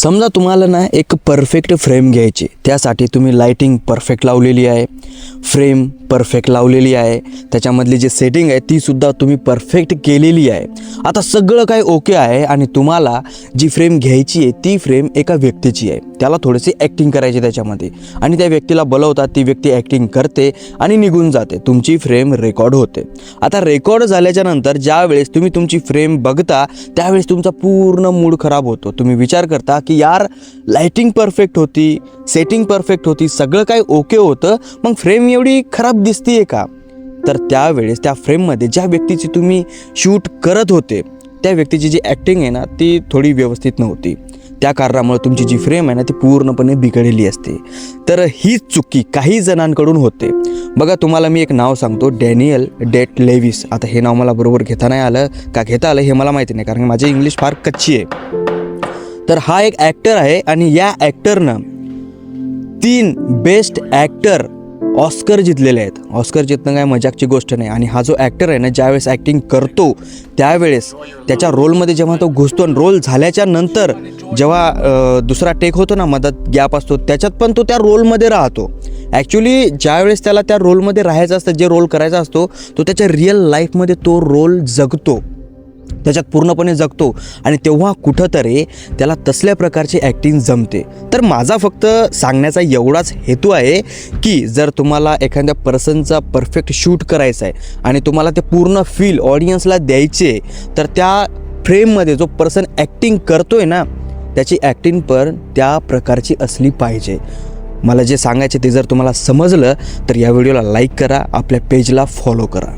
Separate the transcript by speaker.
Speaker 1: समजा तुम्हाला ना एक परफेक्ट फ्रेम घ्यायची, त्यासाठी तुम्ही लाइटिंग परफेक्ट लावलेली आहे, फ्रेम परफेक्ट लावलेली आहे, त्याच्यामधली जी सेटिंग आहे तीसुद्धा तुम्ही परफेक्ट केलेली आहे. आता सगळं काही ओके आहे आणि तुम्हाला जी फ्रेम घ्यायची आहे ती फ्रेम एका व्यक्तीची आहे. त्याला थोडीशी ॲक्टिंग करायची त्याच्यामध्ये आणि त्या व्यक्तीला बोलवतात, ती व्यक्ती ॲक्टिंग करते आणि निघून जाते. तुमची फ्रेम रेकॉर्ड होते. आता रेकॉर्ड झाल्याच्या नंतर ज्यावेळेस तुम्ही तुमची फ्रेम बघता त्यावेळेस तुमचा पूर्ण मूड खराब होतो. तुम्ही विचार करता की यार लाइटिंग परफेक्ट होती, सेटिंग परफेक्ट होती, सगळं काही ओके होतं, मग फ्रेम एवढी खराब दिसतीये का? तर त्यावेळेस त्या फ्रेममध्ये ज्या व्यक्तीची तुम्ही शूट करत होते त्या व्यक्तीची जी ॲक्टिंग आहे ना ती थोडी व्यवस्थित नव्हती. त्या कारणामुळे तुमची जी फ्रेम आहे ना ती पूर्णपणे बिघडलेली असते. तर ही चुकी काही जणांकडून होते. बघा, तुम्हाला मी एक नाव सांगतो, डॅनियल डे-लेविस. आता हे नाव मला बरोबर घेता नाही आलं का घेता आलं हे मला माहिती नाही, कारण माझी इंग्लिश फार कच्ची आहे. तर हा एक ॲक्टर आहे आणि या ॲक्टरनं 3 बेस्ट ॲक्टर ऑस्कर जिंकलेले आहेत. ऑस्कर जिंकणं काय मजाकची गोष्ट नाही. आणि हा जो ॲक्टर आहे ना ज्यावेळेस ॲक्टिंग करतो त्यावेळेस त्याच्या रोलमध्ये जेव्हा तो घुसतो आणि रोल झाल्याच्या नंतर जेव्हा दुसरा टेक होतो ना, मदत गॅप असतो, त्याच्यात पण तो त्या रोलमध्ये राहतो. ॲक्च्युली ज्यावेळेस त्याला त्या रोलमध्ये राहायचं असतं, जे रोल करायचा असतो तो त्याच्या रिअल लाईफमध्ये तो रोल जगतो, त्याच्यात पूर्णपणे जगतो आणि तेव्हा कुठंतरी त्याला तसल्या प्रकारची ॲक्टिंग जमते. तर माझा फक्त सांगण्याचा एवढाच हेतू आहे की जर तुम्हाला एखाद्या पर्सनचा परफेक्ट शूट करायचा आहे आणि तुम्हाला ते पूर्ण फील ऑडियन्सला द्यायचे, तर त्या फ्रेममध्ये जो पर्सन ॲक्टिंग करतोय ना त्याची ॲक्टिंग पण त्या प्रकारची असली पाहिजे. मला जे सांगायचे ते जर तुम्हाला समजलं तर या व्हिडिओला लाईक करा, आपल्या पेजला फॉलो करा.